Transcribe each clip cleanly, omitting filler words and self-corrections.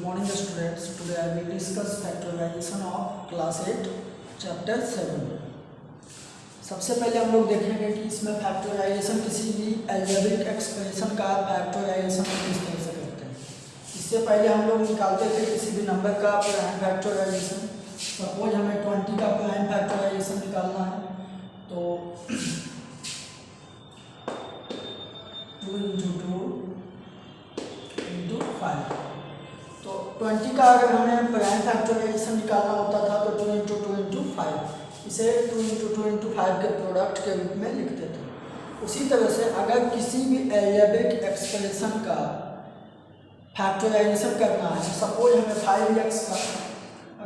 morning students. Today I will discuss factorization of class 8 chapter 7. सबसे पहले हम लोग देखेंगे कि इसमें फैक्टराइजेशन किसी भी अलजेब्रिक एक्सप्रेशन का फैक्टराइजेशन हम किस तरह से करते हैं। इससे पहले हम लोग निकालते थे किसी भी नंबर का प्राइम फैक्टराइजेशन। सपोज हमें 20 का प्राइम फैक्टराइजेशन निकालना है तो 2 × 2 × 5। तो 20 का अगर हमें प्राइम फैक्टराइजेशन निकालना होता था तो 2 × 2 × 5, इसे 2 × 2 × 5 के प्रोडक्ट के रूप में लिखते थे। उसी तरह से अगर किसी भी अलजेब्रिक एक्सप्रेशन का फैक्टराइजेशन करना है, सपोज हमें 5x का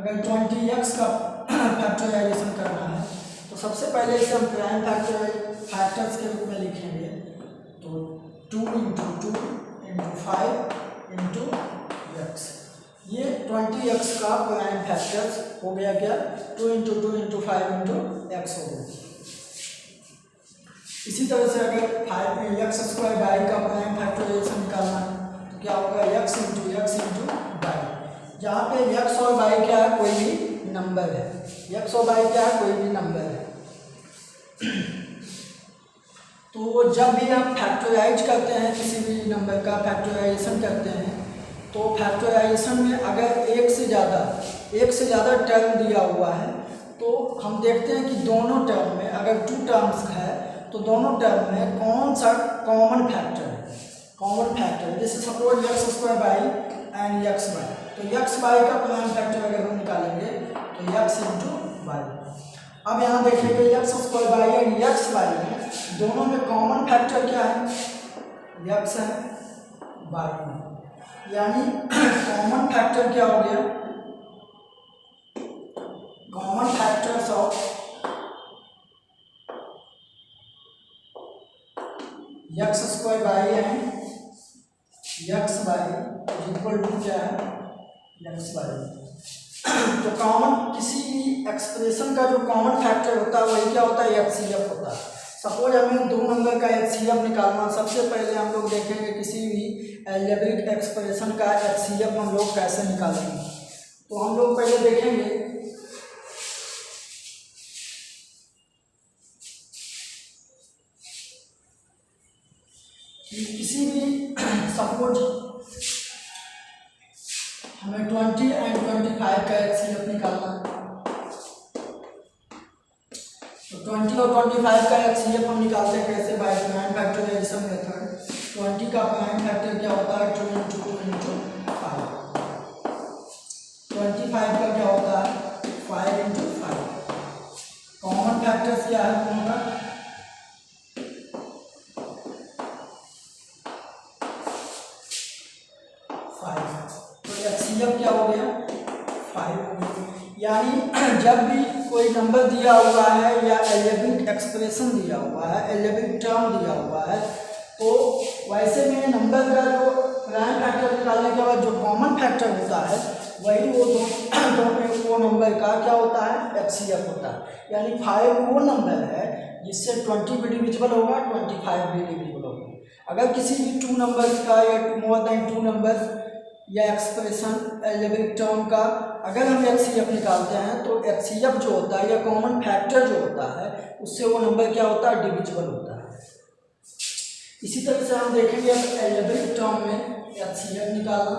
अगर 20x का फैक्टराइजेशन करना है तो सबसे पहले इसे हम प्राइम फैक्टर्स के रूप में लिखेंगे। तो 2 × 2 × 5 × x, ये 20x का प्राइम फैक्टर्स हो गया क्या, 2 × 2 × 5 × x हो गया। इसी तरह से अगर 5x² y का प्राइम फैक्टराइजेशन निकालना है तो क्या होगा, x × y, जहाँ पे x और y क्या है, कोई भी नंबर है। x और y क्या है, कोई भी नंबर है। तो जब भी आप फैक्टराइज करते हैं, किसी भी नंबर का फैक्टराइजेशन करते हैं तो फैक्टराइजेशन में अगर एक से ज़्यादा टर्म दिया हुआ है तो हम देखते हैं कि दोनों टर्म में अगर 2 टर्म्स है तो दोनों टर्म में कौन सा कॉमन फैक्टर है। जैसे suppose x² y and xy, तो xy का प्राइम फैक्टर अगर हम निकालेंगे तो x × y। अब यहाँ देखेंगे x² y एंड xy में दोनों में कॉमन फैक्टर क्या है, x है, y है, यानी कॉमन फैक्टर क्या हो गया, common factors of x² y and xy equal to क्या है, xy। तो कॉमन किसी भी एक्सप्रेशन का जो कॉमन फैक्टर होता है वही क्या होता है, HCF होता है। सपोज हमें 2 नंबर का HCF निकालना, सबसे पहले हम लोग देखेंगे किसी भी अलजेब्रिक एक्सप्रेशन का HCF हम लोग कैसे निकालेंगे। तो हम लोग पहले देखेंगे कि किसी भी सपोज हमें 20 एंड 25 का HCF निकालना है तो 20 और 25 का HCF हम निकालते हैं कैसे, बाय प्राइम फैक्टराइजेशन मेथड। 20 का प्राइम फैक्टर क्या होता है, 2 × 2 × 5। 25 का क्या होता है, 5 × 5। कॉमन फैक्टर्स क्या है उनका, HCF क्या हो गया, 5 हो गया। यानी जब भी कोई नंबर दिया हुआ है या अलजेब्रिक एक्सप्रेशन दिया हुआ है, अलजेब्रिक टर्म दिया हुआ है, तो वैसे में नंबर का जो प्राइम फैक्टर निकालने के बाद जो कॉमन फैक्टर होता है वही वो नंबर का क्या होता है, HCF होता है। यानी 5 वो नंबर है जिससे 20 भी डिविजिबल होगा, 25 भी डिविजिबल होगा। अगर किसी भी 2 नंबर्स का या मोर देन 2 नंबर्स या एक्सप्रेशन अलजेब्रिक टर्म का अगर हम HCF निकालते हैं तो HCF जो होता है या कॉमन फैक्टर जो होता है उससे वो नंबर क्या होता है, डिविजिबल होता है। इसी तरह से हम देखेंगे अलजेब्रिक टर्म में HCF निकालना।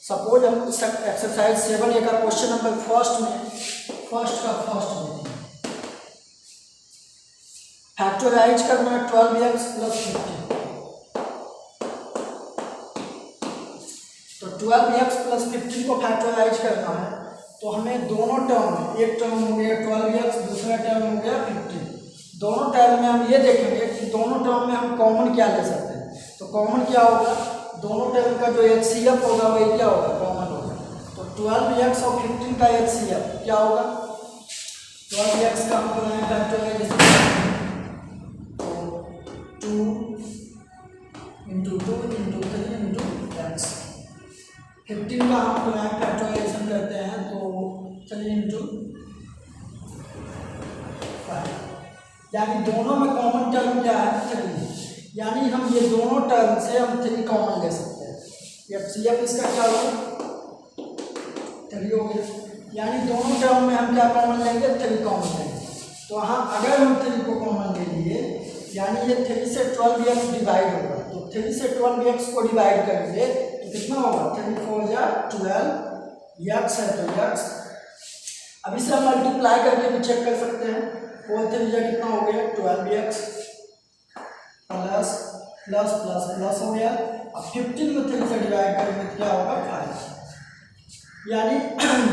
सपोज हम एक्सरसाइज 7A का क्वेश्चन नंबर फर्स्ट में फैक्टराइज करना 12x + 15। तो 12x + 15 को फैक्टराइज करना है तो हमें दोनों टर्म में, एक टर्म हो गया 12x, दूसरा टर्म हो गया 15। दोनों टर्म में हम ये देखेंगे कि दोनों टर्म में हम कॉमन क्या ले सकते हैं। तो कॉमन क्या होगा, दोनों टर्म का जो HCF होगा वही क्या होगा, कॉमन होगा। तो 12x और 15 का HCF क्या होगा, 12x का हम प्राइम फैक्टराइजेशन 2 × 2 × 3 × x। 15 का हम प्राइम फैक्टराइजेशन करते हैं तो 3 × 5, यानी दोनों में कॉमन टर्म क्या है, 3। यानी हम ये दोनों टर्म से हम 3 कॉमन ले सकते हैं। एफ इसका क्या होगा 3 हो गया, यानी दोनों टर्म में हम क्या कॉमन लेंगे 3 कॉमन लेंगे। तो हाँ अगर हम 3 को कॉमन ले लिए यानी ये 3 से 12x डिवाइड होगा, तो 3 से 12x को डिवाइड करेंगे तो कितना होगा 3 4 या 12 x है तो x। अब इसे हम मल्टीप्लाई करके भी चेक कर सकते हैं। 4 3 या कितना हो गया 12x plus plus plus plus हो गया। अब 15 में 3 से डिवाइड करेंगे तो क्या होगा 5। यानी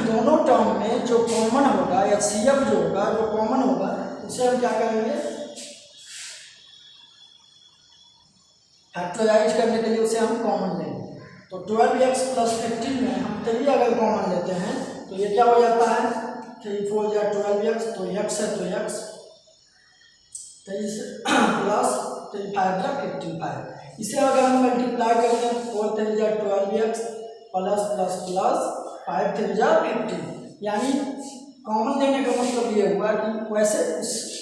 दोनों टर्म में जो कॉमन होगा या CF जो होगा जो कॉमन होगा उसे हम क्या करेंगे फैक्टराइज करने के लिए उसे हम कॉमन लेंगे। तो 12x प्लस 15 में हम 3 अगर कॉमन लेते हैं तो ये क्या हो जाता है 3 4 या 12x तो x है तो x 3 प्लस 3 5 या 55। इसे अगर हम मल्टीप्लाई करते हैं 4 3 या 12x प्लस प्लस प्लस 5 3 या 15। यानी कॉमन लेने का मतलब ये हुआ कि वैसे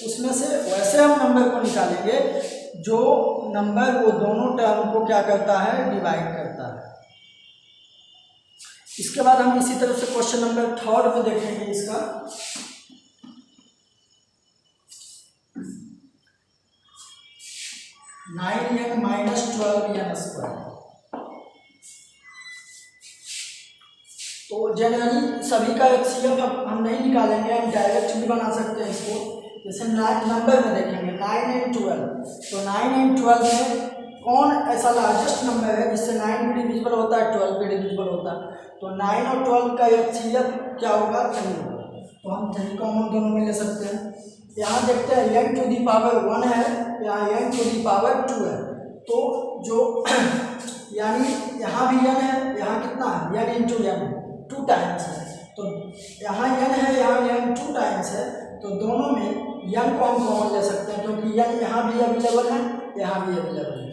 उसमें से वैसे हम नंबर को निकालेंगे जो नंबर वो दोनों टर्म को क्या करता है डिवाइड करता है। इसके बाद हम इसी तरह से क्वेश्चन नंबर 3 में देखेंगे इसका। (9n - 12n²) तो जनरली सभी का HCF हम नहीं निकालेंगे, हम डायरेक्ट भी बना सकते हैं इसको। जैसे नंबर में देखेंगे 9 and 12, तो 9 and 12 में कौन ऐसा लार्जेस्ट नंबर है जिससे 9 भी डिविजिबल होता है 12 भी डिविजिबल होता है। तो 9 और 12 का HCF क्या होगा 3 होगा, तो हम 3 कॉमन दोनों में ले सकते हैं। यहाँ देखते हैं n टू दी पावर 1 है, यहाँ n टू दी पावर 2 है। तो जो यानी यहाँ भी n है, यहाँ कितना है n इंटू n 2 टाइम्स है। तो यहाँ n है यहाँ n 2 टाइम्स है, तो दोनों में n को हम कॉमन ले सकते हैं क्योंकि n यहाँ भी अवेलेबल है यहाँ भी अवेलेबल है।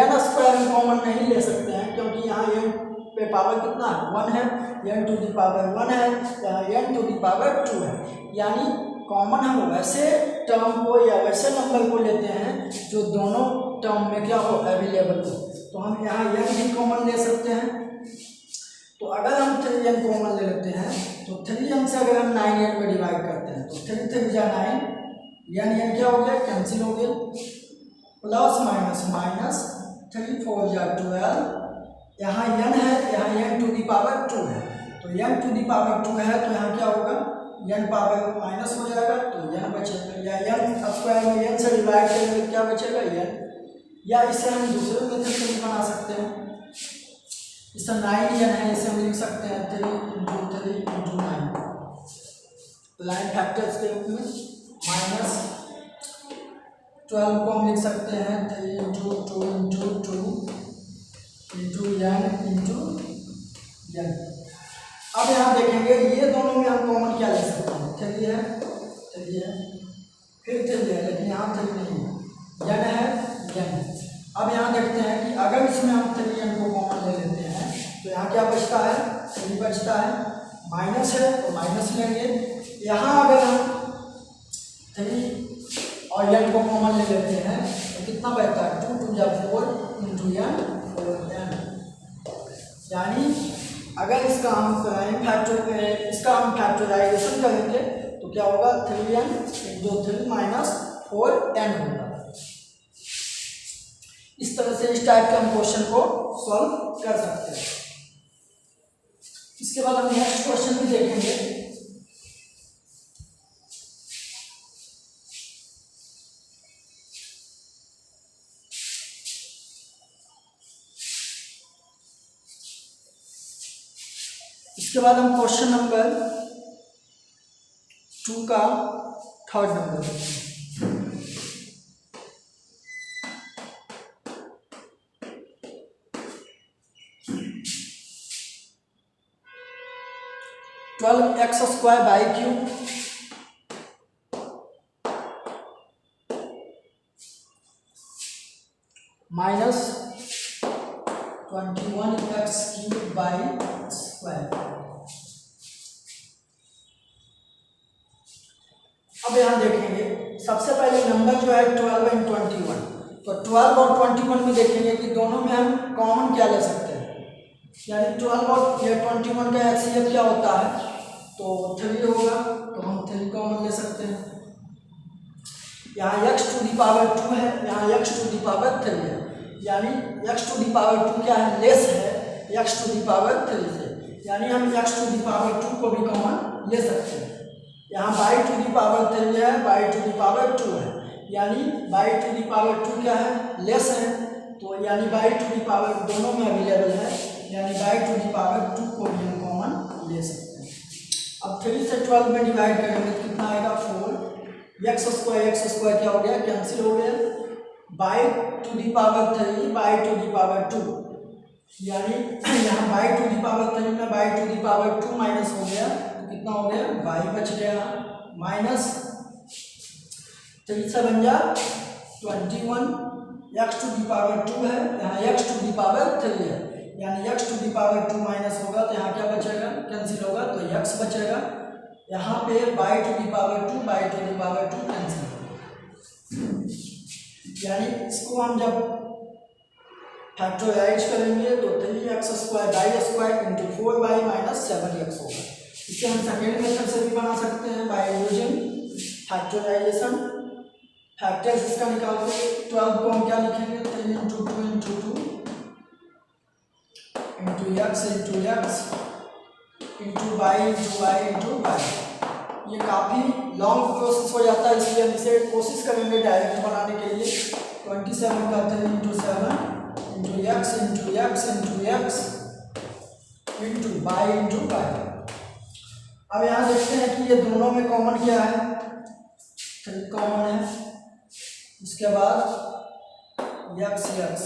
n स्क्वायर हम कॉमन नहीं ले सकते हैं क्योंकि यहाँ n पे पावर कितना है 1 है, n टू दी पावर 1 है, यहाँ n टू दी पावर 2 है। यानी कॉमन हम वैसे टर्म को या वैसे नंबर को लेते हैं जो दोनों टर्म में क्या हो अवेलेबल हो। तो हम यहाँ n भी कॉमन ले सकते हैं। तो अगर हम 3n कॉमन ले लेते हैं तो 3n से अगर हम 9n में डिवाइड करते हैं तो 3 3 या 9 n क्या हो गया कैंसिल हो गया, प्लस माइनस माइनस 3 4 या 12, यहाँ n है यहाँ n टू दी पावर 2 है। तो n टू दी पावर 2 है तो यहाँ क्या होगा n पावर माइनस हो जाएगा तो n बचेगा, या n स्क्वायर में n से डिवाइड करेंगे क्या बचेगा n। या इसे हम दूसरे मेथड से भी बना सकते हैं। इसका 9n है इसे हम लिख सकते हैं 3 × 9 लाइन फैक्टर्स के रूप में, माइनस 12 को हम लिख सकते हैं 3 × 2 × 2 × n। अब यहाँ देखेंगे ये दोनों में हम कॉमन क्या ले सकते हैं 3 है फिर 3 है, लेकिन यहाँ 3 नहीं है n है n। अब यहाँ देखते हैं कि अगर इसमें हम 3n को कॉमन ले लेते हैं तो यहाँ क्या बचता है 3 बचता है, माइनस है तो माइनस लेंगे। यहाँ अगर हम 3 और n को कॉमन ले लेते हैं तो कितना बचता है 2 2 या 4 × n 4n। यानी अगर इसका हम फैक्टराइजेशन करेंगे तो क्या होगा 3n × 3 - 4n होगा। इस तरह से इस टाइप के हम क्वेश्चन को सॉल्व कर सकते हैं। इसके बाद हम नेक्स्ट क्वेश्चन भी देखेंगे। इसके बाद हम क्वेश्चन नंबर 2 का 3rd नंबर देखेंगे। (12x² / (3) minus 21x³ / (2). अब यहाँ देखेंगे सबसे पहले नंबर जो है 12 and 21, तो 12 और 21 में देखेंगे कि दोनों में हम कॉमन क्या ले सकते हैं, यानी 12 और ये 21 का HCF क्या होता है, तो 3 होगा, तो हम 3 कॉमन ले सकते हैं। यहाँ x टू दी पावर 2 है, यहाँ x टू दी पावर 3 है, यानी x टू दी पावर 2 क्या है, लेस है x टू दी पावर 3 से, यानी हम x टू दी पावर 2 को भी कॉमन ले सकते हैं। यहाँ y टू दी पावर 3 है, y टू दी पावर 2 है, यानी y टू दी पावर 2 क्या है, लेस है, तो यानी y टू दी पावर दोनों में अवेलेबल है, यानी y टू दी पावर 2 को भी हम कॉमन ले सकते हैं। अब 3 से 12 में डिवाइड करेंगे तो कितना आएगा, 4, x स्क्वायर क्या हो गया, कैंसिल हो गया, y to the power 3 y to the power 2, यानी यहाँ y टू दी पावर 3 में y to the power 2 minus हो गया, तो कितना हो गया, y बच गया, माइनस 3 से बन जा 21, x टू दी पावर 2 है, यहाँ x टू दी पावर 3 है, यानी x to the power 2 minus होगा तो यहाँ क्या बचेगा, कैंसिल होगा, तो x बचेगा, यहाँ पे y to the power 2 y to the power 2 cancel होगा, यानी इसको हम जब फैक्टराइज करेंगे तो 3x square y square into 4y minus 7x होगा। इसे हम सेकेंड मेथड से भी बना सकते हैं बाय यूजिंग फैक्टराइजेशन। फैक्टर्स इसका निकाल के 12 को हम क्या लिखेंगे, 3 into 2 into 2 into x into x into y into y into y. ये काफ़ी लॉन्ग प्रोसेस हो जाता है, इसलिए हम इसे कोशिश करेंगे डायरेक्ट बनाने के लिए। 27 का 3 into 7 into x into x into x into y into y. अब यहाँ देखते हैं कि ये दोनों में कॉमन क्या है, 3 कॉमन है, उसके बाद एक्स एक्स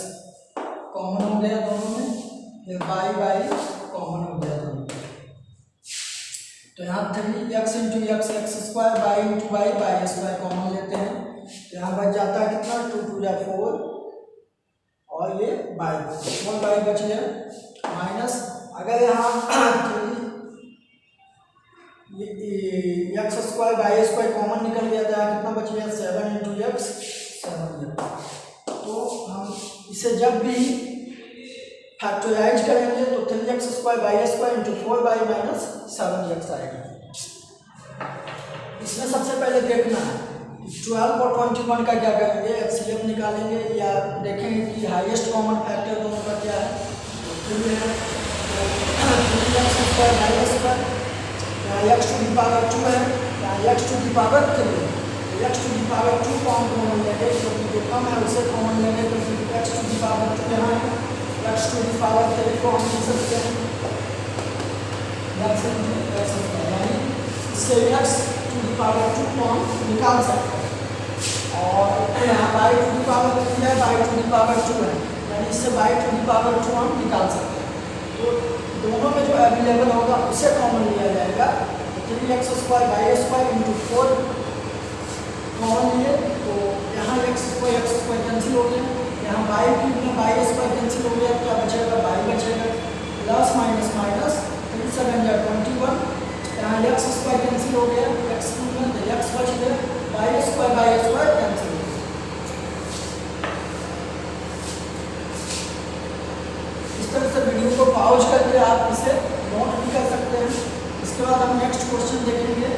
कॉमन हो गया दोनों में, फिर वाई वाई कॉमन हो गया दोनों में, तो यहाँ 3x into x x square y into y y square common लेते हैं, तो यहाँ बच जाता है कितना, 2 2 या 4 और ये वाई 4 वाई बच गया, माइनस अगर यहाँ ये x square y square common निकल गया था, कितना बच गया, 7 इंटू एक्स 7 तो हम इसे जब भी फैक्टराइज करेंगे तो 3x square y square into 4y minus 7x आएगा। इसमें सबसे पहले देखना है 12 और 21 का क्या करेंगे, HCF निकालेंगे या देखेंगे कि हाईएस्ट कॉमन फैक्टर दोनों का क्या है, तो 3x स्क्वायर वाई स्क्वायर, यहाँ x टू दी पावर 2 है, यहाँ x टू दी पावर 3 है, x to the power 2 common लेंगे, क्योंकि जो कम है उसे कॉमन लेंगे, तो x टू दी पावर 2 यहाँ है, x टू दी पावर 3 को हम लिख सकते हैं यानी इससे x टू दी पावर 2 को हम निकाल सकते हैं, और यहाँ y टू दी पावर 3 है, y टू दी पावर 2 है, यानी इससे y टू दी पावर 2 हम निकाल सकते हैं। तो दोनों में जो अवेलेबल होगा उसे कॉमन लिया जाएगा, तो 3x square y square into 4 common लिए, तो यहाँ x स्क्वायर कैंसिल हो गया, यहाँ वाई क्यूब में वाई स्क्वायर कैंसिल हो गया, तो क्या बचेगा, वाई बचेगा, प्लस माइनस माइनस 3 7 या 21, यहाँ x स्क्वायर कैंसिल हो गया, x क्यूब में तो x बच गया, वाई स्क्वायर कैंसिल हो गया। इस तरह से वीडियो को पॉज करके आप इसे नोट भी कर सकते हैं। इसके बाद हम नेक्स्ट क्वेश्चन देखेंगे।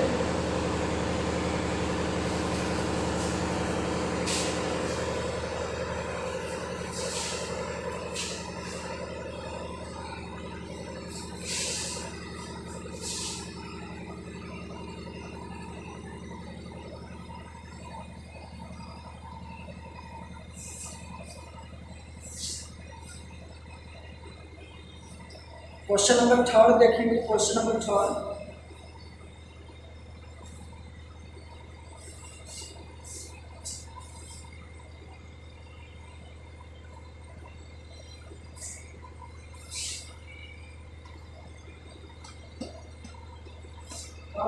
क्वेश्चन नंबर 3 देखेंगे। क्वेश्चन नंबर 3,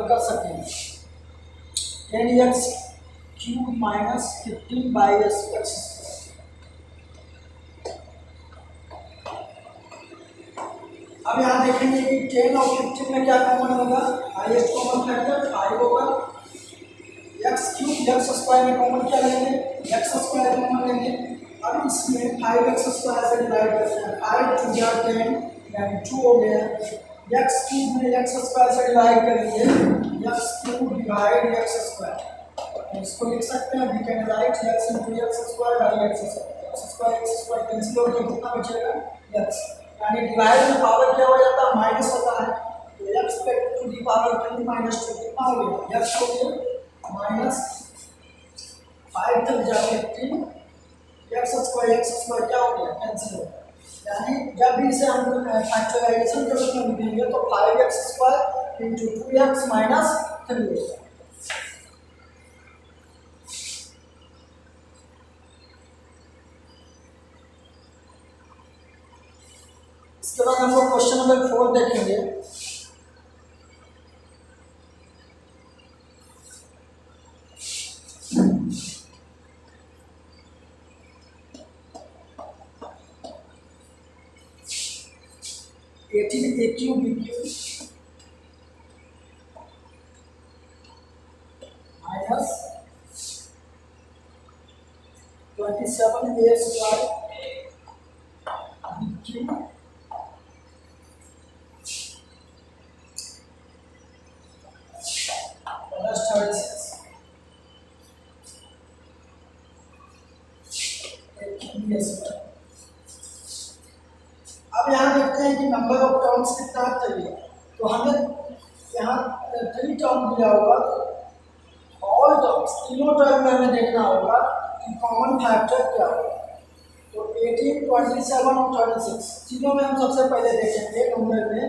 कर सकते हैं 10x cube minus 15 by x। अब यहाँ देखेंगे कि 10 और 15 में क्या कॉमन होगा, हाईएस्ट कॉमन फैक्टर 5 होगा, x क्यूब x स्क्वायर में कॉमन क्या लेंगे, x स्क्वायर कॉमन लेंगे, अब इसमें 5x² से डिवाइड करते हैं, 5 2 जा 10 यानी 2 हो गया। x³ में x² से डिवाइड करेंगे, x³ डिवाइड x², इसको लिख सकते हैं, we can write x into x² by x² cancel होकर कितना बचेगा x, यानी डिवाइड में पावर क्या हो जाता है, माइनस होता है, तो x to the power 3 minus 2 कितना हो गया, x हो गया माइनस 5 तक जाके 3 x² क्या हो गया कैंसिल हो गया, यानी जब भी इसे हम फैक्टराइजेशन के रूप में लिखेंगे तो 5x² into 2x माइनस 3 होगा। इसके बाद हम लोग क्वेश्चन नंबर 4 देखेंगे। AQ BQ minus 27A² BQ plus 36 AQ। अब यहाँ देखते हैं कि नंबर ऑफ टर्म्स कितना चाहिए, तो हमें यहाँ 3 टर्म दिया होगा, ऑल टर्म्स तीनों टर्म में हमें देखना होगा कि कॉमन फैक्टर क्या होगा। तो 18, 27 और 36 तीनों में हम सबसे पहले देखेंगे नंबर में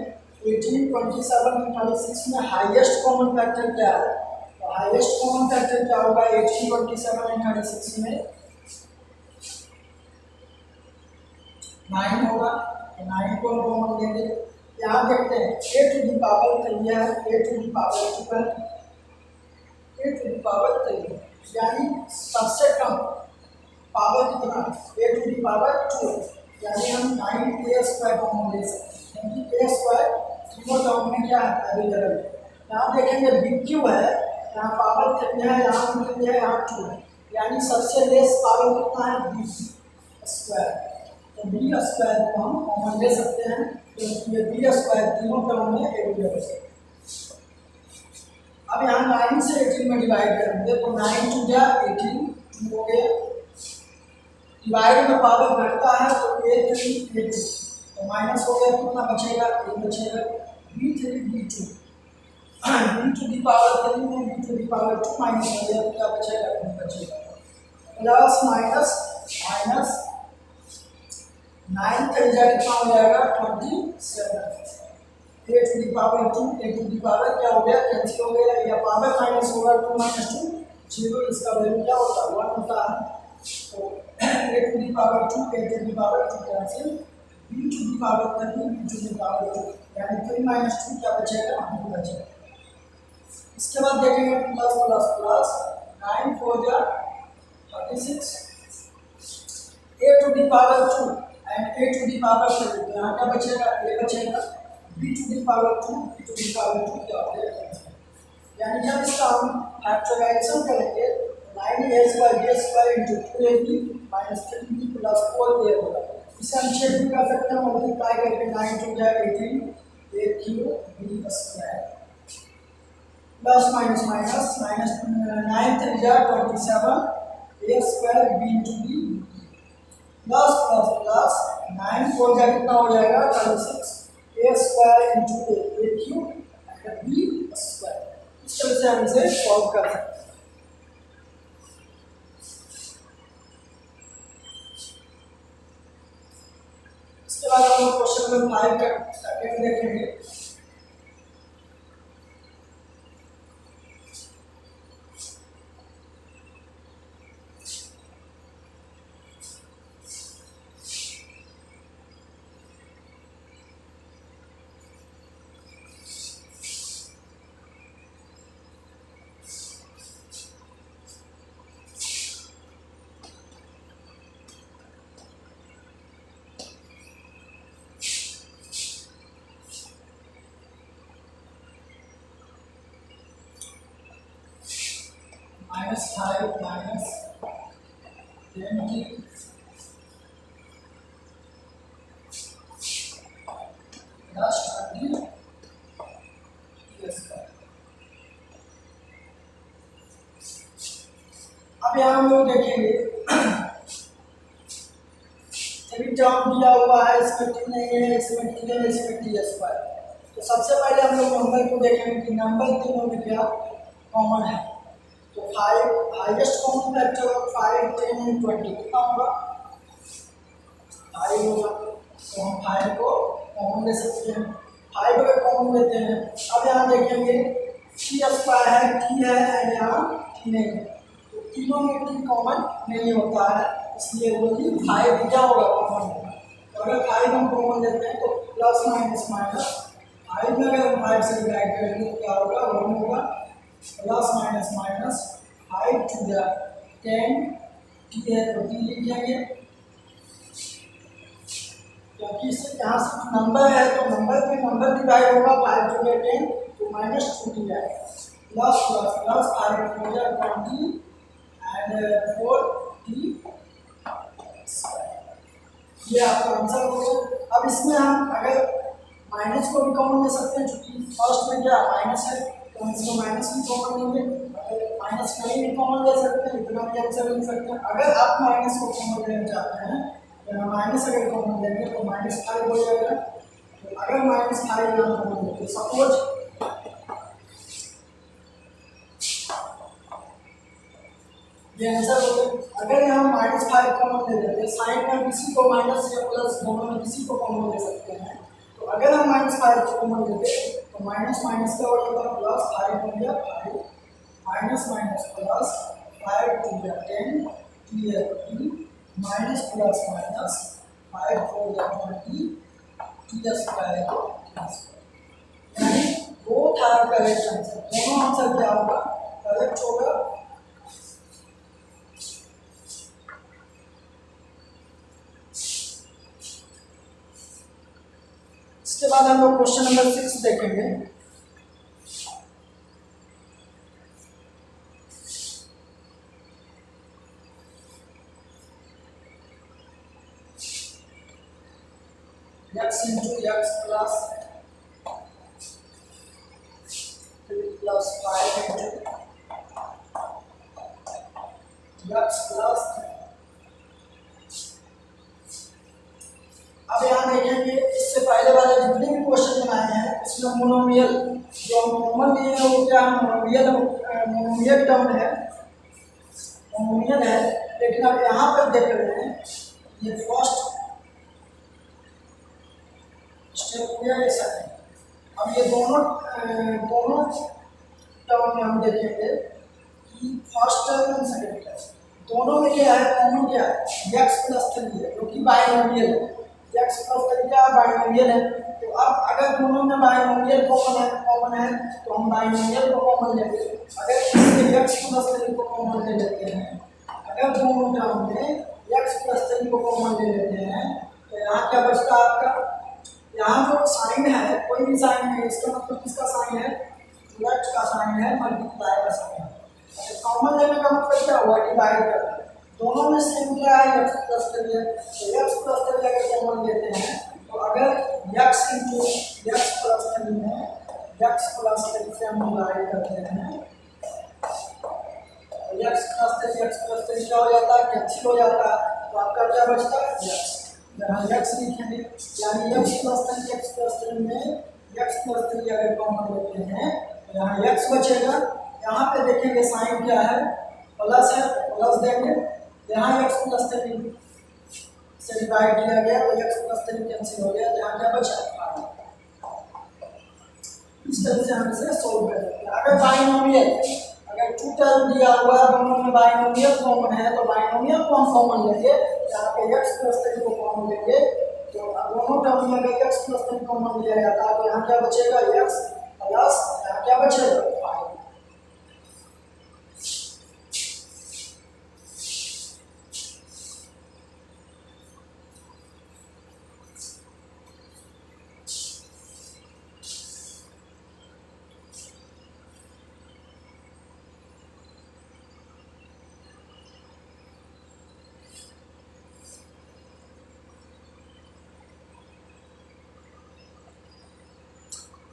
18, 27 और 36 में हाईएस्ट कॉमन फैक्टर क्या है, तो हाईएस्ट कॉमन फैक्टर क्या होगा 18, 27 और 36 में 9 होगा, 9 को कॉमन लेंगे। यहाँ देखते हैं a टू दी पावर 3 है, a टू दी पावर 2 है, a टू दी पावर 3 यानी सबसे कम पावर कितना a टू दी पावर 2, यानी हम 9a² कॉमन ले सकते हैं क्योंकि a² तीनों टर्म में क्या है अवेलेबल है। यहाँ देखेंगे BQ है, यहाँ पावर 3 है, यहाँ 3 है, यहाँ 2 है, यानी सबसे लेस पावर कितना है B², तो B² को हम कॉमन ले सकते हैं क्योंकि ये B² तीनों टर्म में अवेलेबल है। अब यहाँ 9 से 18 में डिवाइड करेंगे तो 9 2 जा 18 2 हो गया, डिवाइड में पावर घटता है तो A3 A2 तो माइनस हो गया, कितना बचेगा A बचेगा, B3 B2 B to the power 3 में B to the power 2 minus हो गया तो क्या बचेगा B बचेगा, प्लस माइनस माइनस 9 का रिजल्ट कितना हो जाएगा 27, a to the power 2 a to the power क्या हो गया कैंसिल हो गया, या पावर माइनस होगा 2 माइनस 2 0, इसका वैल्यू क्या होता है 1 होता है, तो a to the power 2 a to the power 2 cancel, b to the power 3 b to the power 2 यानी 3 माइनस 2 क्या बचेगा 2 बचेगा। इसके बाद देखेंगे प्लस प्लस प्लस 9 4 जा 36 a to the power 2 and a to the power 3 तो यहाँ क्या बचेगा a बचेगा, b to the power 2 b to the power 2 क्या हो जाएगा, यानी जब इसका हम फैक्टराइजेशन करेंगे 9a² into 2ab minus 3b plus 4a होगा। इसे हम चेक भी कर सकते हैं, मल्टीप्लाई करके 9 2 जा 18 a³ plus minus minus minus 9 3 जा 27 a² b into b plus plus plus 9 4 जा कितना हो जाएगा 36 a² into a³ and b²। इस तरह से हम इसे सॉल्व कर सकते हैं। इसके बाद हम क्वेश्चन नंबर 5 का सेकंड देखेंगे। -5 -20 अब यहाँ हम लोग देखेंगे सभी टर्म दिया हुआ है, इसमें टी नहीं है, इसमें टी है, इसमें टी स्क्वायर। तो सबसे पहले हम लोग नंबर को देखेंगे कि नंबर तीनों में क्या कॉमन है। तो 5 highest common factor of 5, 10 and 20 कितना होगा? 5 होगा। तो हम 5 को कॉमन ले सकते हैं। 5 अगर कॉमन लेते हैं, अब यहाँ देखेंगे टी स्क्वायर है, टी है एंड यहाँ टी नहीं है, तो तीनों में टी कॉमन नहीं होता है, इसलिए बोलिए 5 क्या होगा? कॉमन होगा। तो अगर 5 हम कॉमन लेते हैं तो प्लस माइनस माइनस 5 में अगर हम 5 से डिवाइड करेंगे तो क्या होगा? 1 होगा। Plus minus minus 5 to the 10 T है तो टी लिखेंगे, क्योंकि इससे यहाँ से नंबर है तो नंबर में नंबर डिवाइड होगा। 5 टू द 10 तो माइनस 2 टी है, plus plus plus 5 to the 20 and 4 t. ये आपका आंसर होगा। अब इसमें हम अगर माइनस को भी कॉमन ले सकते हैं, क्योंकि फर्स्ट में क्या माइनस है तो हम इसको माइनस भी कॉमन लेंगे। अगर माइनस नहीं भी कॉमन ले सकते हैं, इतना भी आंसर ले सकते हैं। अगर आप माइनस को कॉमन लेना चाहते हैं तो माइनस अगर कॉमन लेंगे तो -5 हो जाएगा। तो अगर -5 यहाँ कॉमन लेंगे, सपोज ये आंसर हो गया। अगर यहाँ -5 कॉमन ले लेते हैं, साइन में किसी को माइनस या प्लस दोनों में किसी को कॉमन ले सकते हैं, तो अगर हम -5 को कॉमन लेते तो माइनस माइनस का हो जाता प्लस 5 हो गया 5 minus minus plus 5 to the 10 T है T minus plus minus 5 4 the 20 T square को यानी बोथ आर करेक्ट आंसर। दोनों आंसर क्या होगा? करेक्ट होगा। इसके बाद हम लोग क्वेश्चन नंबर 6 देखेंगे। x into x plus 3 plus 5 into x plus। अब यहाँ देखेंगे इससे पहले वाले जितने भी क्वेश्चन बनाए हैं इसमें मोनोमियल जो हम कॉमन लिए हैं वो क्या है? मोनोमियल टर्म है, मोनोमियल है। लेकिन अब यहाँ पर देख रहे हैं ये फर्स्ट स्टेप हो गया, ये सेकंड। अब ये दोनों टर्म में हम देखेंगे कि फर्स्ट टर्म और सेकंड टर्म दोनों में क्या है कॉमन? क्या है? x प्लस 3 है, जो कि बाइनोमियल है। x प्लस 3 क्या बाइनोमियल है। तो अब अगर दोनों में बाइनोमियल कॉमन है तो हम बाइनोमियल को कॉमन लेंगे। अगर इसमें x प्लस 3 को कॉमन ले लेते हैं, अगर दोनों टर्म में x प्लस 3 को कॉमन ले लेते हैं तो यहाँ क्या बचता है आपका? यहाँ जो साइन है कोई भी साइन है, इसका मतलब किसका साइन है? प्लस का साइन है, मल्टीप्लाई का साइन है। कॉमन लेने का मतलब क्या हुआ? डिवाइड करना। दोनों में सेम क्या है? x प्लस 3 है, तो x प्लस 3 अगर कॉमन लेते हैं तो अगर x इंटू x प्लस 3 में x प्लस 3 से हम डिवाइड करते हैं तो x प्लस 3 क्या हो जाता है? कैंसिल हो जाता है। तो आपका क्या बचता है? x। यहाँ x लिखेंगे यानी x प्लस 3 में x प्लस 3 अगर कॉमन लेते हैं तो यहाँ x बचेगा। यहाँ पे देखेंगे साइन क्या है? प्लस है, प्लस देंगे। यहाँ x प्लस 3 से डिवाइड किया गया तो x प्लस 3 कैंसिल हो गया, यहाँ क्या बचा? इस तरह से हम इसे सोल्व कर सकते हैं। अगर बाइनोमियल अगर 2 टर्म दिया हुआ है, दोनों में बाइनोमियल कॉमन है तो बाइनोमियल को हम कॉमन लेंगे। यहाँ पे x प्लस 3 को कॉमन लेंगे तो दोनों टर्म में अगर x प्लस 3 कॉमन लिया जाता है तो यहाँ क्या बचेगा? x प्लस यहाँ क्या बचेगा? 5।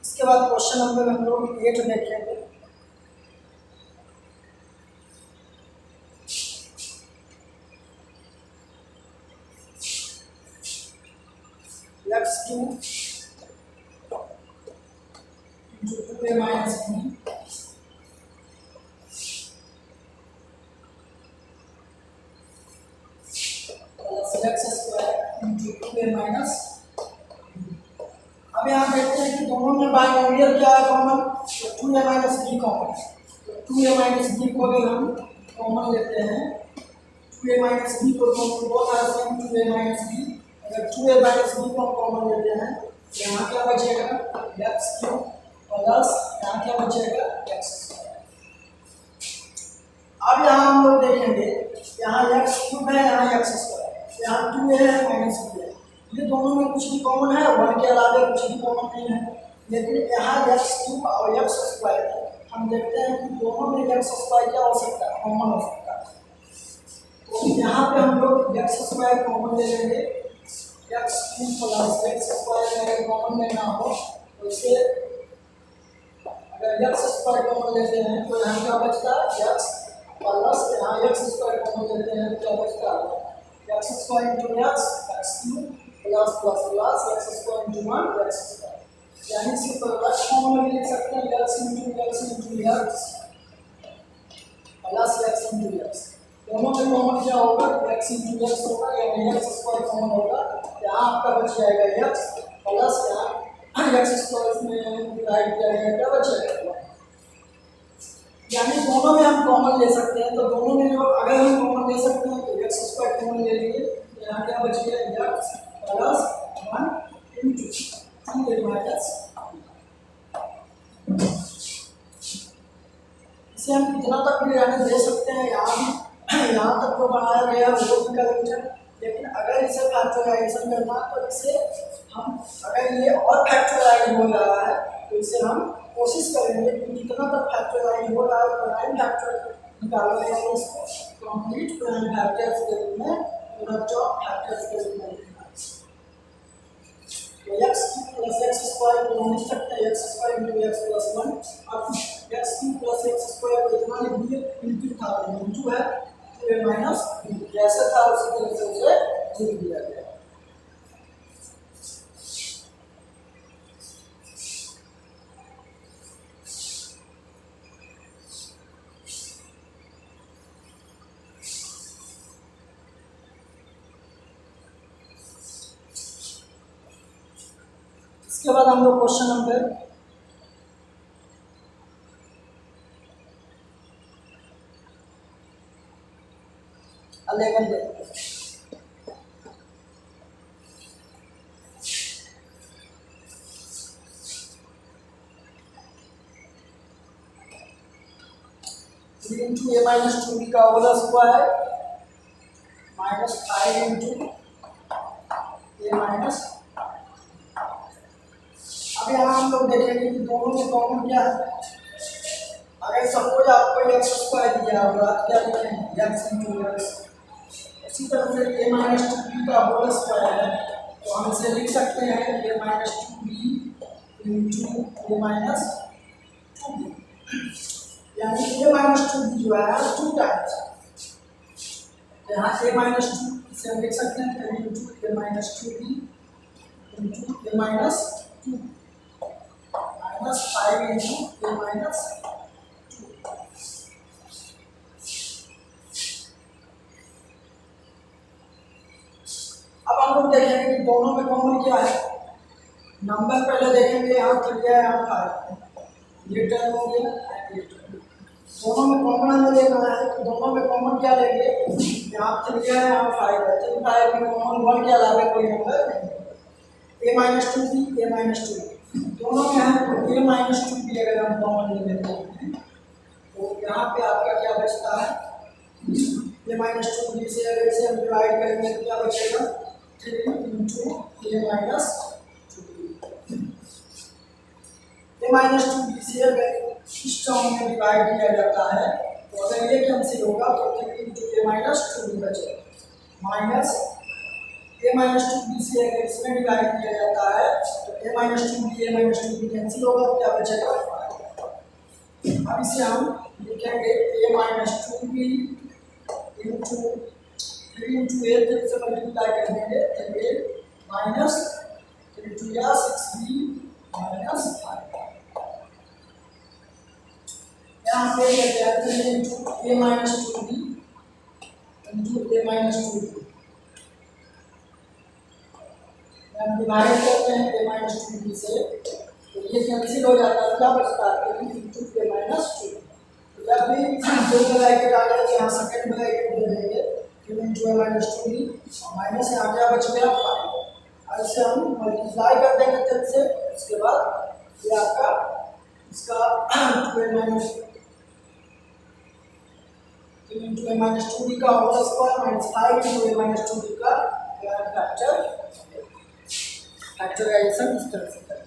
इसके बाद क्वेश्चन नंबर हम लोग 8 देखेंगे। X cube into 2a minus b plus x square into 2a minus. अब यहाँ देखते हैं कि दोनों में बाइनोमियल क्या है कॉमन, तो 2a माइनस b कॉमन। तो 2a माइनस b को अगर हम कॉमन लेते हैं, 2a माइनस b को दो तरह से हम 2a माइनस b, अगर 2a माइनस b को हम कॉमन लेते हैं तो यहाँ क्या बचेगा एक्स क्यूब प्लस यहाँ क्या बचेगा एक्स स्क्वायर। अब यहाँ हम लोग देखेंगे यहाँ एक्स क्यूब है, यहाँ एक्स स्क्वायर, यहाँ 2a है माइनस b है, ये दोनों में कुछ भी कॉमन है, वन के अलावा कुछ भी कॉमन नहीं है। लेकिन यहाँ एक्स क्यूब और एक्स स्क्वायर हम देखते हैं कि दोनों में एक्स स्क्वायर क्या हो सकता है, कॉमन हो सकता है। तो यहाँ पे हम लोग एक्स स्क्वायर कॉमन ले लेंगे, x cube plus x square अगर कॉमन लेना हो तो इसे अगर एक्स स्क्वायर कॉमन लेते हैं तो यहाँ क्या बचता है एक्स प्लस यहाँ एक्स स्क्वायर कॉमन लेते हैं तो क्या बचता है x square into x cube plus plus plus x square into 1 x square, यानी इसी प्रकार कॉमन में लिख सकते हैं x into x plus x into x. दोनों में कॉमन क्या होगा एक्स इंटू एक्स होगा, यानी एक्स स्क्वायर कॉमन होगा, यहाँ आपका बच जाएगा एक्स प्लस यहाँ एक्स स्क्वायर में डिवाइड किया जाएगा क्या बचेगा, यानी दोनों में हम कॉमन ले सकते हैं। तो दोनों में जो अगर हम कॉमन ले सकते हैं तो एक्स स्क्वायर कॉमन ले लेंगे, यहाँ क्या बचेगा x plus 1 into 2a minus. इसे हम कितना तक भी रहने दे सकते हैं, यहाँ तक तो बनाया गया वो भी करेंगे, लेकिन अगर इसे फैक्टराइजेशन करना तो इसे हम अगर ये और फैक्टराइज हो रहा है तो इसे हम कोशिश करेंगे कि जितना तक फैक्टराइज हो रहा है प्राइम फैक्टर निकाला जाएगा, इसको कंप्लीट प्राइम फैक्टर्स के रूप में प्रोडक्ट ऑफ फैक्टर्स के रूप में लिखना है। तो x cube plus x square को हम लिख सकते हैं X square into x plus 1, अब x cube plus x square को इतना लिख दिए इंटू था इंटू है 2a माइनस जैसा था उसी तरह से उसे लिख दिया गया। इसके बाद हम लोग क्वेश्चन नंबर 11 देखते हैं। इंटू a माइनस 2b का whole square minus 5 into a minus. अब यहाँ हम लोग देखेंगे कि दोनों में कॉमन क्या है। अगर सपोज आपको एक्स स्क्वायर दिया होगा क्या लिखेंगे एक्स इंटू एक्स, इसी तरह से a माइनस 2b का होल स्क्वायर है तो हम इसे लिख सकते हैं a minus 2b into a minus 2b, यानी a माइनस 2b जो है 2 टाइम्स, यहाँ a माइनस 2 इसे हम लिख सकते हैं into a minus 2b into a minus 2 minus 5 into a minus 2। अब हम लोग देखेंगे कि दोनों में कॉमन क्या है। नंबर पहले देखेंगे, यहाँ 3 है यहाँ 5, ये टर्म हो गया, दोनों में कॉमन हमें लेना है तो दोनों में कॉमन क्या लेंगे, यहाँ 3 है यहाँ 5 है, 3 5 में कॉमन 1 के अलावा कोई नंबर नहीं, a minus 2b a minus 2b दोनों में है तो a माइनस 2b अगर हम कॉमन ले लेते हैं तो यहाँ पे आपका क्या बचता है a माइनस 2b से अगर इसे हम डिवाइड करेंगे तो क्या बचेगा 3 into a minus 2b। a minus 2b से अगर इस टर्म में डिवाइड किया जाता है तो अगर ये कैंसिल होगा तो 3 इंटू a माइनस 2b बचेगा, माइनस a माइनस 2b से अगर इसमें डिवाइड किया जाता है तो a माइनस 2b कैंसिल होगा तो क्या बचेगा 5। अब इसे हम लिखेंगे a minus 2b into 3 into a से मल्टीप्लाई कर देंगे तो a माइनस इंटू या 6b माइनस 5। यहाँ पे कहते हैं into A minus 2b into A minus 2b, हम डिवाइड करते हैं ए माइनस 2b से, तो ये कैंसिल हो जाता है, क्या बचता है इंटू ए माइनस 2। जब भी दो ब्रैकेट आ गए यहाँ सेकंड ब्रैकेट दे देंगे फिर इंटू ए माइनस 2b और माइनस यहाँ क्या बच गया 5, और इसे हम मल्टीप्लाई कर देंगे 10 से, उसके बाद ये आपका इसका इंटू ए माइनस 2b का whole square minus 5 into A minus 2b का फैक्टराइजेशन इस तरह से करेंगे।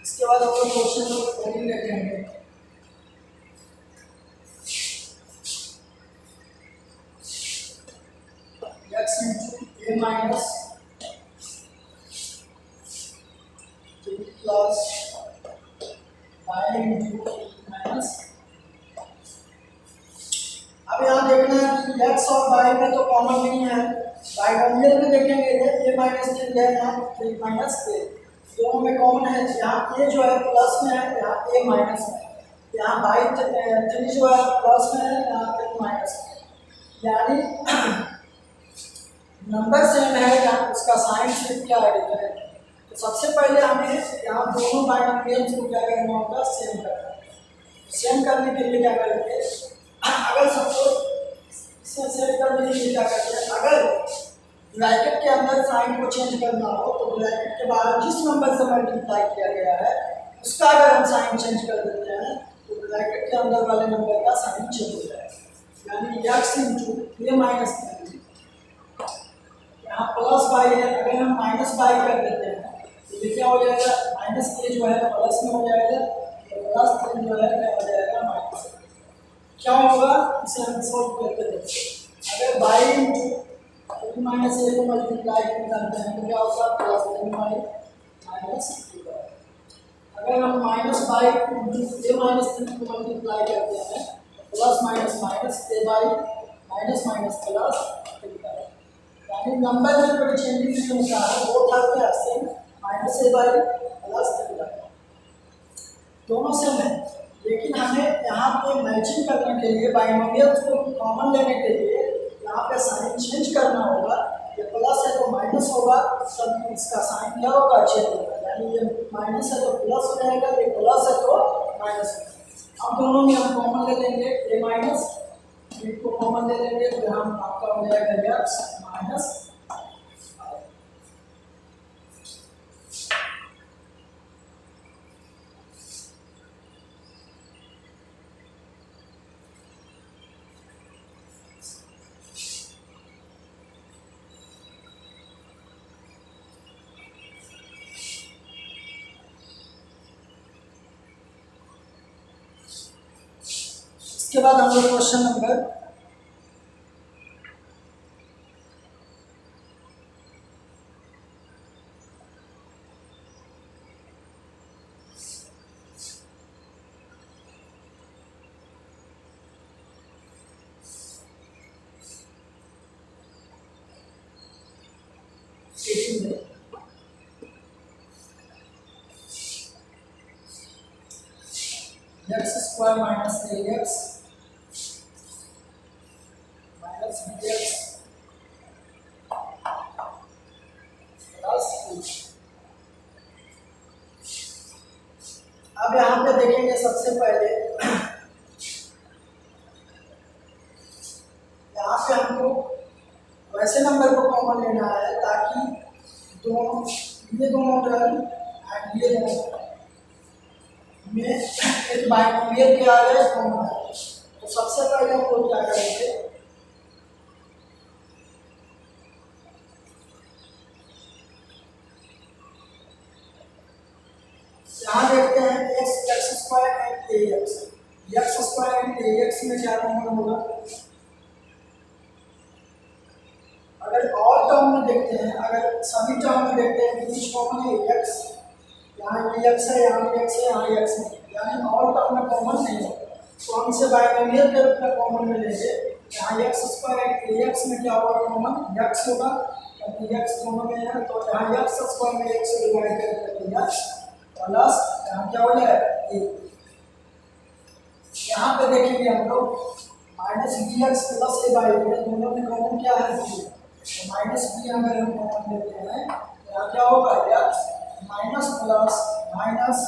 इसके बाद हम लोग क्वेश्चन नंबर 14 देखेंगे। x into A minus 2 plus y into minus. अब यहाँ देखना है कि x और y में तो कॉमन नहीं है, बाइनोमियल में देखेंगे a माइनस 3 है, यहाँ 3 माइनस a दोनों में कॉमन है। यहाँ a जो है प्लस में है, यहाँ a माइनस में है, यहाँ बाई 3 जो है प्लस में है, यहाँ 3 माइनस में है, यानी नंबर सेम है, यहाँ उसका साइन सिर्फ क्या है डिफरेंट। तो सबसे पहले हमें यहाँ दोनों बाइनोमियल्स को क्या करना होगा, सेम करना है। सेम करने के लिए क्या करेंगे, अगर सपोज इसे सेम करने के लिए क्या करते हैं, अगर ब्रैकेट के अंदर साइन को चेंज करना हो तो ब्रैकेट के बाहर जिस नंबर से मल्टीप्लाई किया गया है उसका अगर हम साइन चेंज कर देते हैं तो ब्रैकेट के अंदर वाले नंबर का साइन चेंज हो जाएगा। यानी x इंटू ए माइनस 3, यहाँ प्लस बाई है, अगर हम माइनस बाई कर देते हैं तो ये क्या हो जाएगा, माइनस ए जो है प्लस में हो जाएगा, प्लस 3 जो है क्या हो जाएगा माइनस। क्या होगा, इसे हम सॉल्व करके देखते हैं। अगर बाई इंटू माइनस ए को मल्टीप्लाई करते हैं तो क्या होगा, प्लस 3 बाई माइनस 2। अगर हम माइनस बाई ए माइनस 3 को मल्टीप्लाई करते हैं plus minus minus A Y minus minus plus 3 by, यानी नंबर में कोई चेंजिंग नहीं होता है, वो था क्या same, minus A Y plus 3 by दोनों सेम है। लेकिन हमें यहाँ पे मैचिंग करने के लिए बाइनोमियल्स को कॉमन लेने के लिए यहाँ पे साइन चेंज करना होगा। ये प्लस है तो माइनस होगा, तब इसका साइन क्या होगा, चेंज होगा, यानी ये माइनस है तो प्लस हो जाएगा, ये प्लस है तो माइनस हो जाएगा। अब दोनों में हम कॉमन ले लेंगे, ए माइनस को कॉमन ले लेंगे तो हम आपका हो जाएगा x माइनस। इसके बाद हम लोग क्वेश्चन नंबर 18 में x square minus 3x minus bx plus 2। अब यहाँ पे देखेंगे सबसे पहले यहाँ पे हमको वैसे नंबर को कॉमन लेना है ताकि ये दोनों टर्म ये दोनों में एक बाइनोमियल क्या आ गया कॉमन आ गया। तो सबसे पहले हम लोग क्या करेंगे, यहाँ देखते हैं X square and A x square and A x में क्या कॉमन होगा। अगर और टर्म में देखते हैं, अगर सभी टर्म में देखते हैं तो कुछ कॉमन है एक्स, यहाँ ये एक्स है, यहाँ भी एक्स है, यहाँ एक्स नहीं, यानी और टर्म में कॉमन नहीं है। तो हम इसे बाइनोमियल के रूप में कॉमन में लेंगे। यहाँ x square and A x में क्या होगा कॉमन, एक्स होगा, क्योंकि एक्स दोनों में है। तो यहाँ एक्स स्क्वायर में एक्स से डिवाइड करके एक्स प्लस यहाँ क्या हो जाएगा ए। यहाँ पे देखेंगे हम लोग माइनस बी एक्स प्लस ए बाई बी, दोनों में कॉमन क्या है बी, तो माइनस बी अगर हम कॉमन लेते हैं तो यहाँ क्या होगा एक्स माइनस प्लस माइनस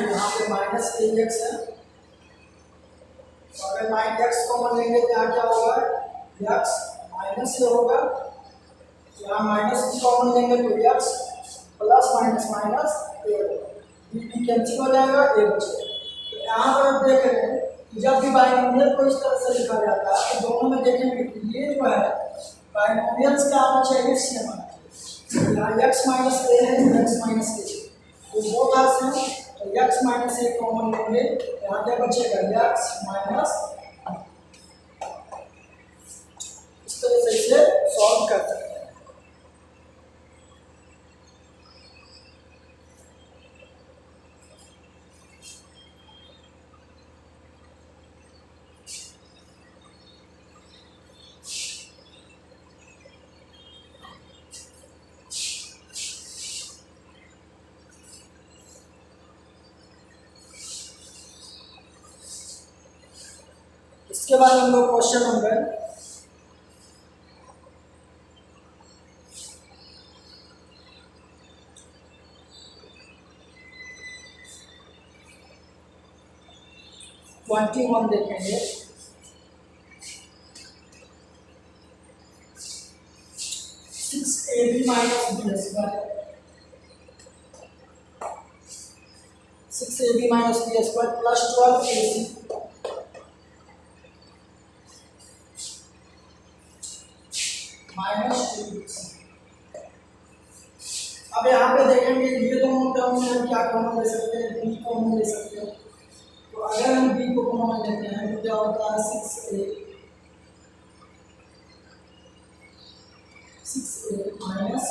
यहाँ पे माइनस ए एक्स है, अगर माइनस एक्स कॉमन लेंगे तो यहाँ क्या होगा एक्स माइनस ए होगा, यहाँ माइनस बी कॉमन लेंगे तो एक्स प्लस माइनस माइनस ए होगा, बी कैंसिल हो जाएगा, ए बचेगा। तो यहाँ पर आप देख रहे हैं कि जब भी बाइनोमियल को इस तरह से लिखा जाता है तो दोनों में देखेंगे कि ये जो है बाइनोमियल्स का आना चाहिए सेम आना चाहिए। यहाँ एक्स माइनस ए है, एक्स माइनस ए, तो वो था सेम, तो एक्स माइनस ए कॉमन लेंगे, यहाँ क्या बचेगा एक्स माइनस, इस तरह से इसे सॉल्व कर सकते हैं। इसके बाद हम लोग क्वेश्चन नंबर 21 देखेंगे। Six a b minus b square, 6ab minus b square plus 12ac minus 2bc। अब यहाँ पे देखेंगे ये दोनों टर्म में हम क्या कॉमन ले सकते हैं, बी कॉमन ले सकते हैं। तो अगर हम बी को कॉमन लेते हैं तो क्या होता है 6a माइनस।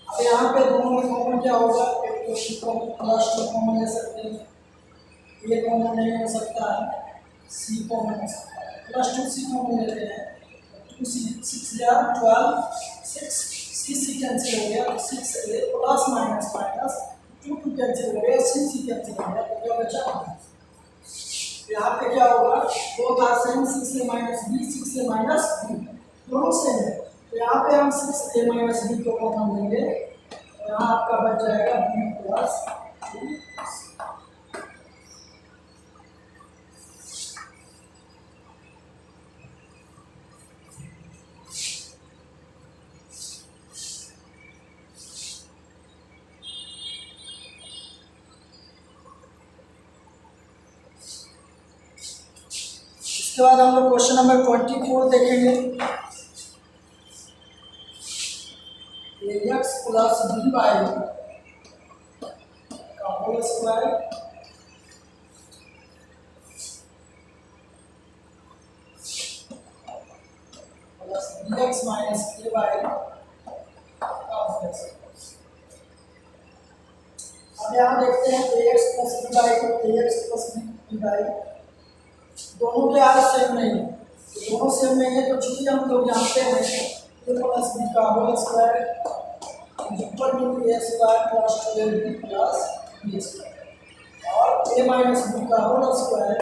अब यहाँ पे दोनों में कॉमन क्या होगा, एक तो सी कॉमन प्लस 2 कॉमन ले सकते हैं, ये कॉमन नहीं हो सकता है, सी कॉमन हो सकता है, प्लस 2c कॉमन लेते हैं, 2c 6 या 12 6 सी कैंसिल हो गया, 6a plus minus minus 2 cancel हो गया, सी कैंसिल हो गया, तो क्या बचा यहाँ पे क्या होगा, दो था same 6a minus b, 6a minus b दोनों सेम है। तो यहाँ पे हम 6a माइनस बी को कॉमन लेंगे, तो यहाँ आपका बच जाएगा बी प्लस 2। इसके बाद हम लोग क्वेश्चन नंबर 24 देखेंगे। एक्स प्लस बी बाई का whole square plus b x minus ए बाई का होल स्क्वायर। अब यहाँ देखते हैं a x plus b y को a x plus b y दोनों के आर सेम नहीं है, दोनों सेम नहीं है तो चूंकि हम लोग जानते हैं ए प्लस बी का whole square equal to a square plus 12b plus B square, और ए माइनस बी का whole square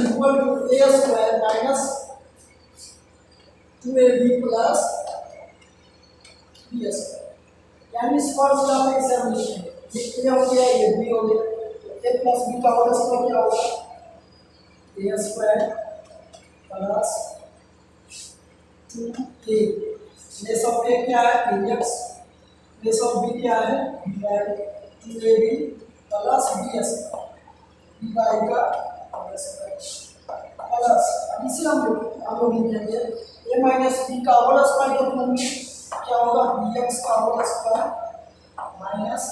equal to a square minus 2ab plus B square. यानी इस फॉर्मूला में इसे हम लिखेंगे, ये हो गया, ये बी हो गया, तो ए प्लस बी का होल स्क्वायर क्या होगा, A square plus 2a less of A क्या है, एक्स, लेस ऑफ बी क्या है, B 2ab plus B square, B by का होल स्क्वायर प्लस, अब इसे हम लोग लिखेंगे ए माइनस बी का होल स्क्वायर के फॉर्म में क्या होगा, बी एक्स का whole square minus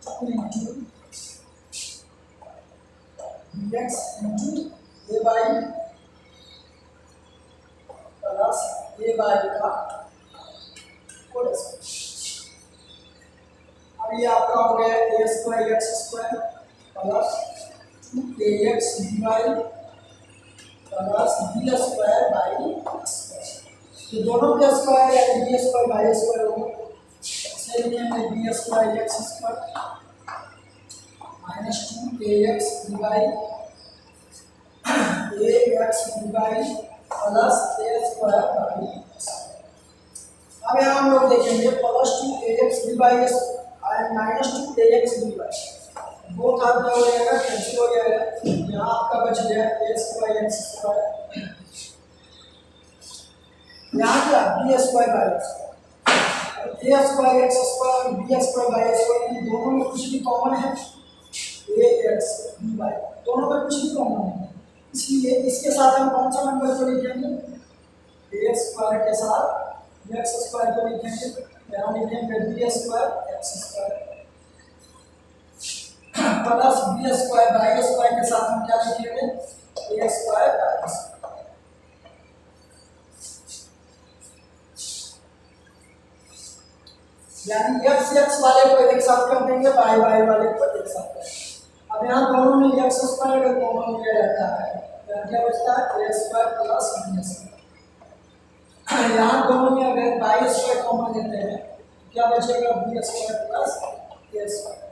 2 into B X into A Y plus A y का होल स्क्वायर। अब ये आपका हो गया A square x square plus 2ax dy plus B square by square, ये दोनों के स्क्वायर यानी बी स्क्वायर बाई स्क्वायर होगा, इसे लिखेंगे b square x square minus 2ax dy ax dy plus A square by square. अब यहाँ हम लोग देखेंगे plus 2ax dy minus 2ax dy, दो था क्या हो जाएगा, कैंसिल हो जाएगा, यहाँ आपका बच गया ए स्क्वायर एक्स स्क्वायर, यहाँ क्या b square by square, a square x square b square by square, दोनों में कुछ भी कॉमन है, ए एक्स बी वाई दोनों में कुछ भी कॉमन है, इसलिए इसके साथ हम कौन सा नंबर को लिखेंगे, ए स्क्वायर के साथ एक्स स्क्वायर को लिखेंगे, यहाँ लिखेंगे b square x square plus B square by square के साथ हम क्या लिखेंगे, ए स्क्वायर बाई स्क्वायर। यानी एक्स एक्स वाले को एक साथ कर देंगे, वाई वाई वाले को एक साथ कर देंगे। अब यहाँ दोनों में एक्स स्क्वायर का कॉमन लिया जाता है, क्या बचता है, ए स्क्वायर प्लस बी स्क्वायर। यहाँ दोनों में अगर बाई स्क्वायर कॉमन लेते हैं क्या बचेगा, बी स्क्वायर प्लस ए स्क्वायर।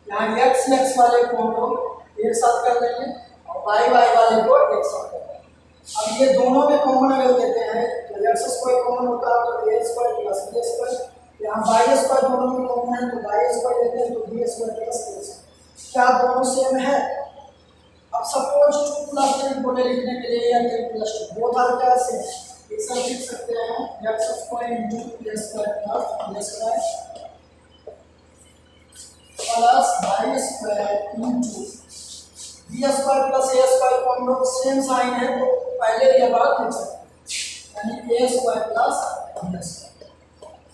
यहाँ एक्स एक्स वाले को हम लोग एक साथ कर देंगे और वाई वाई वाले को एक साथ कर देंगे। अब ये दोनों में कॉमन अगर देते हैं तो एक्स स्क्वायर कॉमन होता है तो a square plus B square, यहाँ वाई स्क्वायर दोनों में कॉमन है तो वाई स्क्वायर लेते हैं तो बी स्क्वायर प्लस ए स्क्वायर। क्या दोनों सेम है? अब सपोज 2 प्लस 3 बोले लिखने के लिए या 3 प्लस 2 बोथ आर क्या सेम, एक साथ लिख सकते हैं एक्स स्क्वायर इंटू ए square plus B square plus Y square into B square plus ए स्क्वायर को हम लोग सेम साइन है तो पहले ये बात लिख सकते हैं, यानी a square plus B square.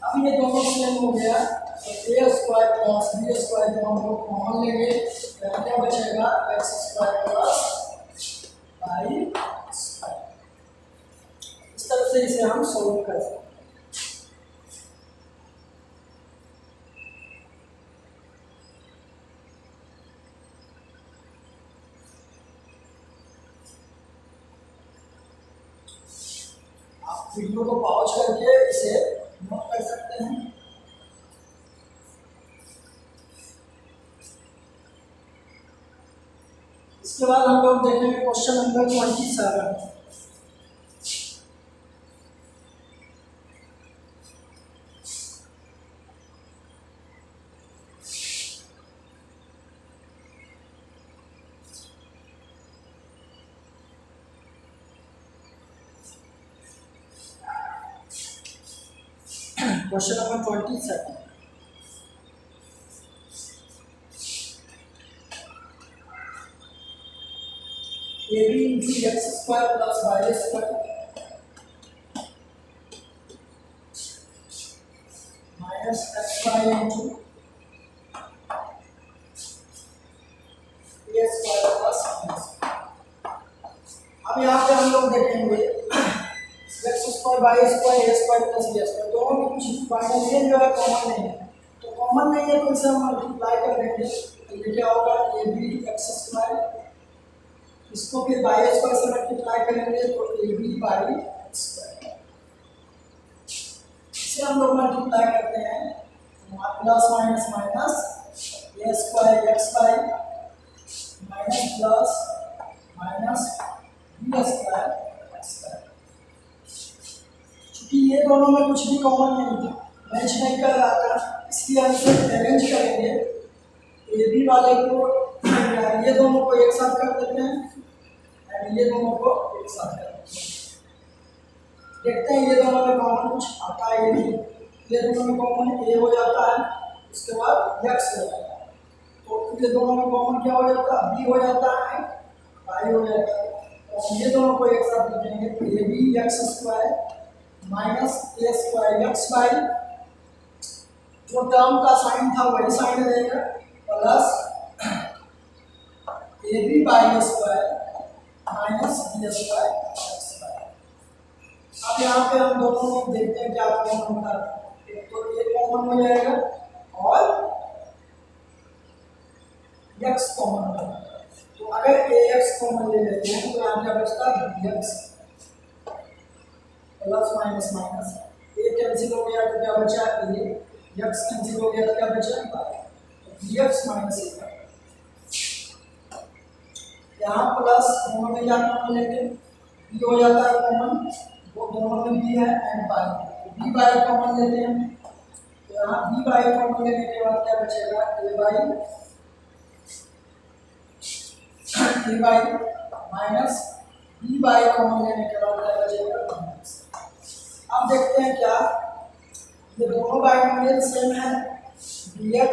अब ये दोनों सेम हो गया तो a square plus B square को हम लोग कॉमन लेंगे, क्या बचेगा x square plus Y square. इस तरह से इसे हम सॉल्व कर सकते हैं। वीडियो को पॉज करके इसे नोट कर सकते हैं। इसके बाद हम लोग देखेंगे question number 27। Question number 27, a b into x square plus Y square minus x y into A square plus B square. अब यहाँ पे हम लोग देखेंगे x square by square a square plus B square, दोनों में कुछ बाइनोमियल जो है कॉमन नहीं है, तो कॉमन नहीं है तो इसे हम मल्टीप्लाई कर देंगे, तो ये क्या होगा ए बी एक्स स्क्वायर, इसको फिर बाई स्क्वायर से मल्टीप्लाई करेंगे तो ए बी बाई स्क्वायर, इसे हम लोग मल्टीप्लाई करते हैं plus minus minus a square x y minus plus minus b square x square. चूंकि ये दोनों में कुछ भी कॉमन नहीं था, मैच नहीं कर रहा था, इसलिए हम इसे अरेंज करेंगे, ए बी वाले को ये दोनों को एक साथ कर देते हैं और ये दोनों को एक साथ कर देते हैं, देखते हैं ये दोनों में कॉमन कुछ आता है नहीं, ये दोनों में कॉमन ए हो जाता है, उसके बाद एक्स हो जाता है, तो ये दोनों में कॉमन क्या हो जाता है बी हो जाता है, बाई हो जाता है, तो ये दोनों को एक साथ लिखेंगे a b x square minus a square x y, जो टर्म का साइन था वही साइन रहेगा, plus a b y square minus b square x y. अब यहाँ पे हम दोनों में देखते हैं क्या कॉमन होता है, एक तो ए कॉमन हो जाएगा और एक्स कॉमन हो जाएगा, तो अगर ए एक्स कॉमन ले लेते हैं तो यहाँ क्या बचता है B x plus minus minus, A cancel हो गया तो क्या बचा ए, एक्स कैंसिल हो गया तो क्या बचा बी एक्स माइनस ए, यहाँ प्लस दोनों में क्या कॉमन लेंगे बी हो जाता है कॉमन, वो दोनों में बी है and y, b by common लेते हैं, तो यहाँ बी बाई कॉमन लेने के बाद क्या बचेगा A Y minus B by common लेने के बाद क्या बचेगा माइनस। अब देखते हैं क्या ये दोनों बाइनोमियल सेम है bx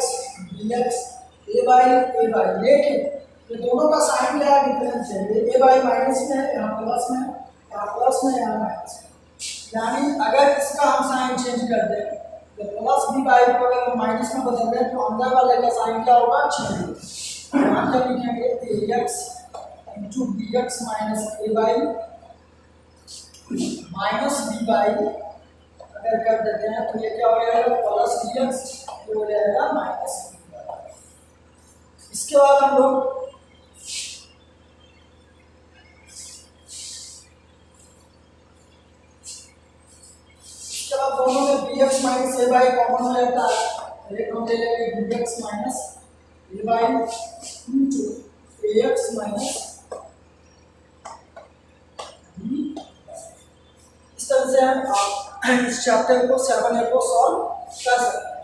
ए बाई, लेकिन ये दोनों का साइन क्या है डिफरेंस है, ये ए बाई माइनस में है, यहाँ प्लस में है, यहाँ प्लस में, यहाँ माइनस में, यानी अगर इसका हम साइन चेंज कर दें तो प्लस बी बाई को अगर हम माइनस में बदल दें तो अंदर वाले का साइन क्या होगा चेंज होगा, यहाँ क्या लिखेंगे A X into B x minus A Y minus B Y, अगर कर देते हैं तो ये क्या हो जाएगा प्लस बी एक्स, हो जाएगा माइनस बी बाई। इसके बाद हम लोग दोनों में बी एक्स माइनस ए बाई कॉमन हो जाता है, एक हम ले लेंगे b x minus A y into a x minus b. इस तरह से हम इस चैप्टर को 7A को सॉल्व कर सकते हैं।